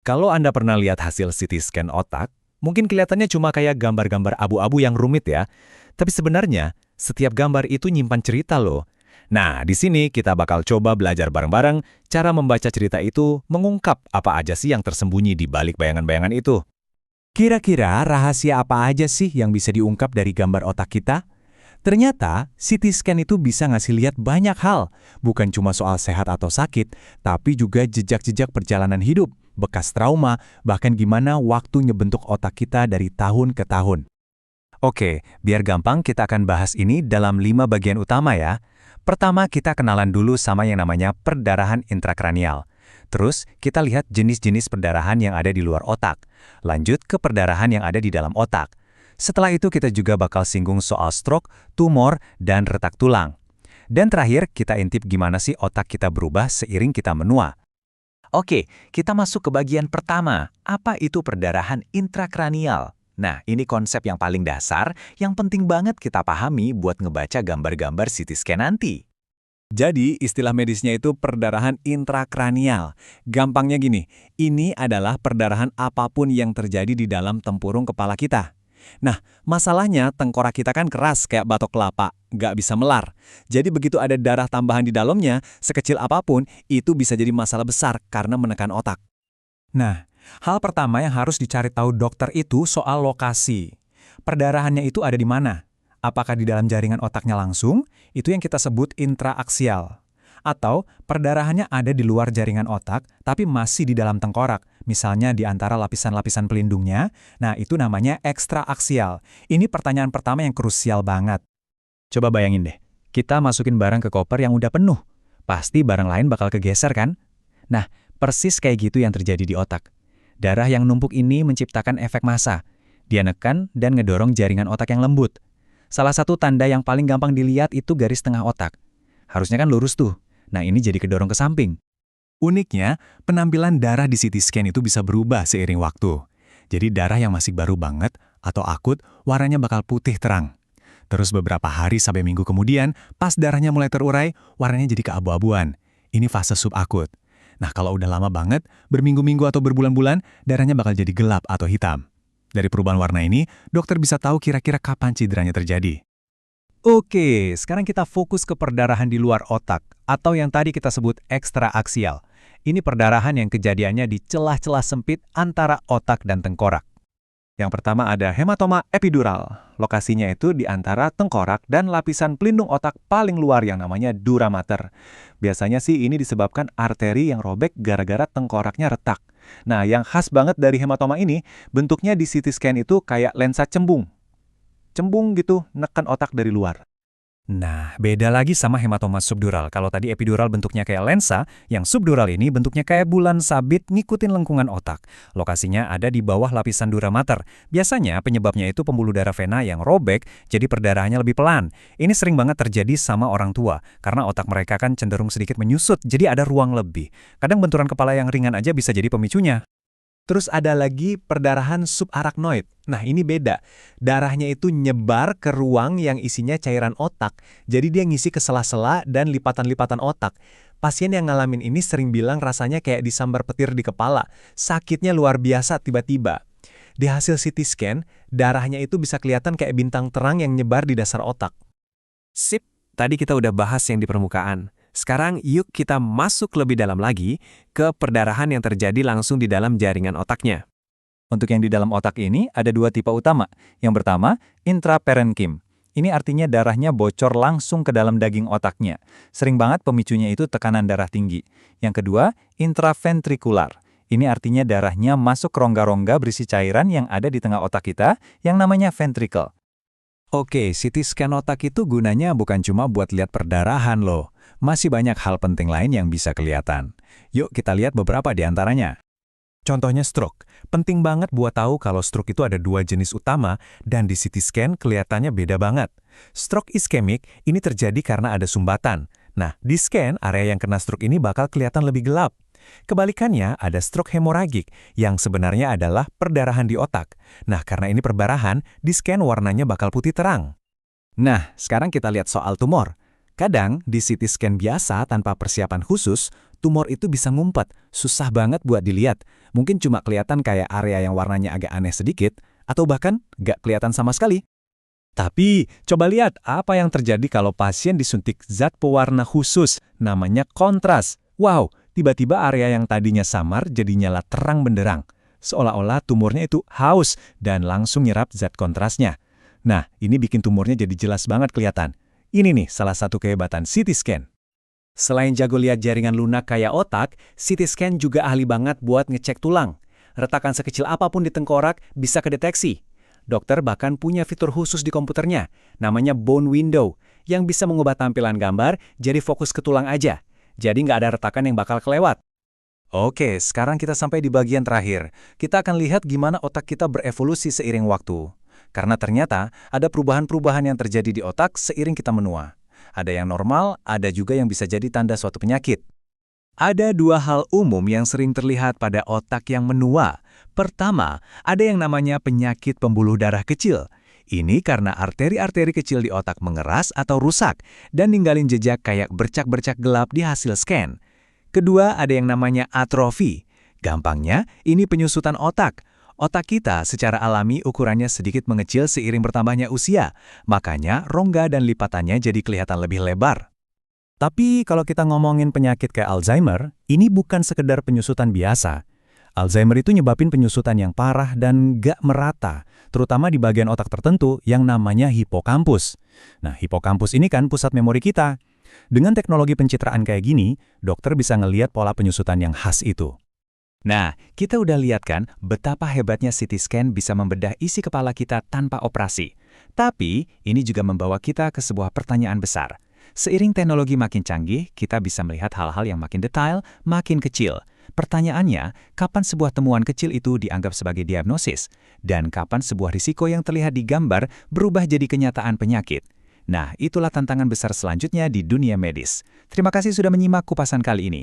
Kalau Anda pernah lihat hasil CT scan otak, mungkin kelihatannya cuma kayak gambar-gambar abu-abu yang rumit ya. Tapi sebenarnya, setiap gambar itu nyimpan cerita loh. Nah, di sini kita bakal coba belajar bareng-bareng cara membaca cerita itu mengungkap apa aja sih yang tersembunyi di balik bayangan-bayangan itu. Kira-kira rahasia apa aja sih yang bisa diungkap dari gambar otak kita? Ternyata, CT scan itu bisa ngasih lihat banyak hal, bukan cuma soal sehat atau sakit, tapi juga jejak-jejak perjalanan hidup, bekas trauma, bahkan gimana waktu ngebentuk otak kita dari tahun ke tahun. Oke, biar gampang kita akan bahas ini dalam 5 bagian utama ya. Pertama, kita kenalan dulu sama yang namanya perdarahan intrakranial. Terus, kita lihat jenis-jenis perdarahan yang ada di luar otak. Lanjut ke perdarahan yang ada di dalam otak. Setelah itu kita juga bakal singgung soal stroke, tumor, dan retak tulang. Dan terakhir, kita intip gimana sih otak kita berubah seiring kita menua. Oke, kita masuk ke bagian pertama. Apa itu perdarahan intrakranial? Nah, ini konsep yang paling dasar, yang penting banget kita pahami buat ngebaca gambar-gambar CT scan nanti. Jadi, istilah medisnya itu perdarahan intrakranial. Gampangnya gini, ini adalah perdarahan apapun yang terjadi di dalam tempurung kepala kita. Nah, masalahnya tengkorak kita kan keras kayak batok kelapa, nggak bisa melar. Jadi begitu ada darah tambahan di dalamnya, sekecil apapun, itu bisa jadi masalah besar karena menekan otak. Nah, hal pertama yang harus dicari tahu dokter itu soal lokasi. Perdarahannya itu ada di mana? Apakah di dalam jaringan otaknya langsung? Itu yang kita sebut intraaksial. Atau perdarahannya ada di luar jaringan otak, tapi masih di dalam tengkorak, misalnya di antara lapisan-lapisan pelindungnya. Nah, itu namanya ekstraaksial. Ini pertanyaan pertama yang krusial banget. Coba bayangin deh, kita masukin barang ke koper yang udah penuh. Pasti barang lain bakal kegeser kan? Nah, persis kayak gitu yang terjadi di otak. Darah yang numpuk ini menciptakan efek massa. Dia nekan dan ngedorong jaringan otak yang lembut. Salah satu tanda yang paling gampang dilihat itu garis tengah otak. Harusnya kan lurus tuh. Nah, ini jadi kedorong ke samping. Uniknya, penampilan darah di CT scan itu bisa berubah seiring waktu. Jadi darah yang masih baru banget atau akut, warnanya bakal putih terang. Terus beberapa hari sampai minggu kemudian, pas darahnya mulai terurai, warnanya jadi keabu-abuan. Ini fase subakut. Nah, kalau udah lama banget, berminggu-minggu atau berbulan-bulan, darahnya bakal jadi gelap atau hitam. Dari perubahan warna ini, dokter bisa tahu kira-kira kapan cederanya terjadi. Oke, sekarang kita fokus ke perdarahan di luar otak, atau yang tadi kita sebut ekstraaksial. Ini perdarahan yang kejadiannya di celah-celah sempit antara otak dan tengkorak. Yang pertama ada hematoma epidural. Lokasinya itu di antara tengkorak dan lapisan pelindung otak paling luar yang namanya dura mater. Biasanya sih ini disebabkan arteri yang robek gara-gara tengkoraknya retak. Nah, yang khas banget dari hematoma ini, bentuknya di CT scan itu kayak lensa cembung. Cembung gitu, neken otak dari luar. Nah, beda lagi sama hematoma subdural. Kalau tadi epidural bentuknya kayak lensa, yang subdural ini bentuknya kayak bulan sabit ngikutin lengkungan otak. Lokasinya ada di bawah lapisan dura mater. Biasanya penyebabnya itu pembuluh darah vena yang robek, jadi perdarahannya lebih pelan. Ini sering banget terjadi sama orang tua, karena otak mereka kan cenderung sedikit menyusut, jadi ada ruang lebih. Kadang benturan kepala yang ringan aja bisa jadi pemicunya. Terus ada lagi perdarahan subarachnoid. Nah, ini beda. Darahnya itu nyebar ke ruang yang isinya cairan otak. Jadi dia ngisi ke sela-sela dan lipatan-lipatan otak. Pasien yang ngalamin ini sering bilang rasanya kayak disambar petir di kepala. Sakitnya luar biasa tiba-tiba. Di hasil CT scan, darahnya itu bisa kelihatan kayak bintang terang yang nyebar di dasar otak. Sip, tadi kita udah bahas yang di permukaan. Sekarang yuk kita masuk lebih dalam lagi ke perdarahan yang terjadi langsung di dalam jaringan otaknya. Untuk yang di dalam otak ini ada dua tipe utama. Yang pertama, intraparenchyma. Ini artinya darahnya bocor langsung ke dalam daging otaknya. Sering banget pemicunya itu tekanan darah tinggi. Yang kedua, intraventrikular. Ini artinya darahnya masuk ke rongga-rongga berisi cairan yang ada di tengah otak kita yang namanya ventricle. Oke, CT scan otak itu gunanya bukan cuma buat lihat perdarahan loh. Masih banyak hal penting lain yang bisa kelihatan. Yuk kita lihat beberapa di antaranya. Contohnya stroke. Penting banget buat tahu kalau stroke itu ada dua jenis utama dan di CT scan kelihatannya beda banget. Stroke iskemik ini terjadi karena ada sumbatan. Nah, di scan area yang kena stroke ini bakal kelihatan lebih gelap. Kebalikannya ada stroke hemoragik yang sebenarnya adalah perdarahan di otak. Nah, karena ini perdarahan, di scan warnanya bakal putih terang. Nah, sekarang kita lihat soal tumor. Kadang di CT scan biasa tanpa persiapan khusus, tumor itu bisa ngumpet, susah banget buat dilihat. Mungkin cuma kelihatan kayak area yang warnanya agak aneh sedikit, atau bahkan nggak kelihatan sama sekali. Tapi, coba lihat apa yang terjadi kalau pasien disuntik zat pewarna khusus, namanya kontras. Wow, tiba-tiba area yang tadinya samar jadi nyala terang benderang. Seolah-olah tumornya itu haus dan langsung nyerap zat kontrasnya. Nah, ini bikin tumornya jadi jelas banget kelihatan. Ini nih salah satu kehebatan CT scan. Selain jago lihat jaringan lunak kayak otak, CT scan juga ahli banget buat ngecek tulang. Retakan sekecil apapun di tengkorak bisa kedeteksi. Dokter bahkan punya fitur khusus di komputernya, namanya Bone Window, yang bisa mengubah tampilan gambar jadi fokus ke tulang aja. Jadi nggak ada retakan yang bakal kelewat. Oke, sekarang kita sampai di bagian terakhir. Kita akan lihat gimana otak kita berevolusi seiring waktu. Karena ternyata ada perubahan-perubahan yang terjadi di otak seiring kita menua. Ada yang normal, ada juga yang bisa jadi tanda suatu penyakit. Ada dua hal umum yang sering terlihat pada otak yang menua. Pertama, ada yang namanya penyakit pembuluh darah kecil. Ini karena arteri-arteri kecil di otak mengeras atau rusak dan ninggalin jejak kayak bercak-bercak gelap di hasil scan. Kedua, ada yang namanya atrofi. Gampangnya, ini penyusutan otak. Otak kita secara alami ukurannya sedikit mengecil seiring bertambahnya usia. Makanya, rongga dan lipatannya jadi kelihatan lebih lebar. Tapi kalau kita ngomongin penyakit kayak Alzheimer, ini bukan sekedar penyusutan biasa. Alzheimer itu nyebabin penyusutan yang parah dan gak merata, terutama di bagian otak tertentu yang namanya hipokampus. Nah, hipokampus ini kan pusat memori kita. Dengan teknologi pencitraan kayak gini, dokter bisa ngelihat pola penyusutan yang khas itu. Nah, kita udah lihat kan betapa hebatnya CT scan bisa membedah isi kepala kita tanpa operasi. Tapi, ini juga membawa kita ke sebuah pertanyaan besar. Seiring teknologi makin canggih, kita bisa melihat hal-hal yang makin detail, makin kecil. Pertanyaannya, kapan sebuah temuan kecil itu dianggap sebagai diagnosis? Dan kapan sebuah risiko yang terlihat di gambar berubah jadi kenyataan penyakit? Nah, itulah tantangan besar selanjutnya di dunia medis. Terima kasih sudah menyimak kupasan kali ini.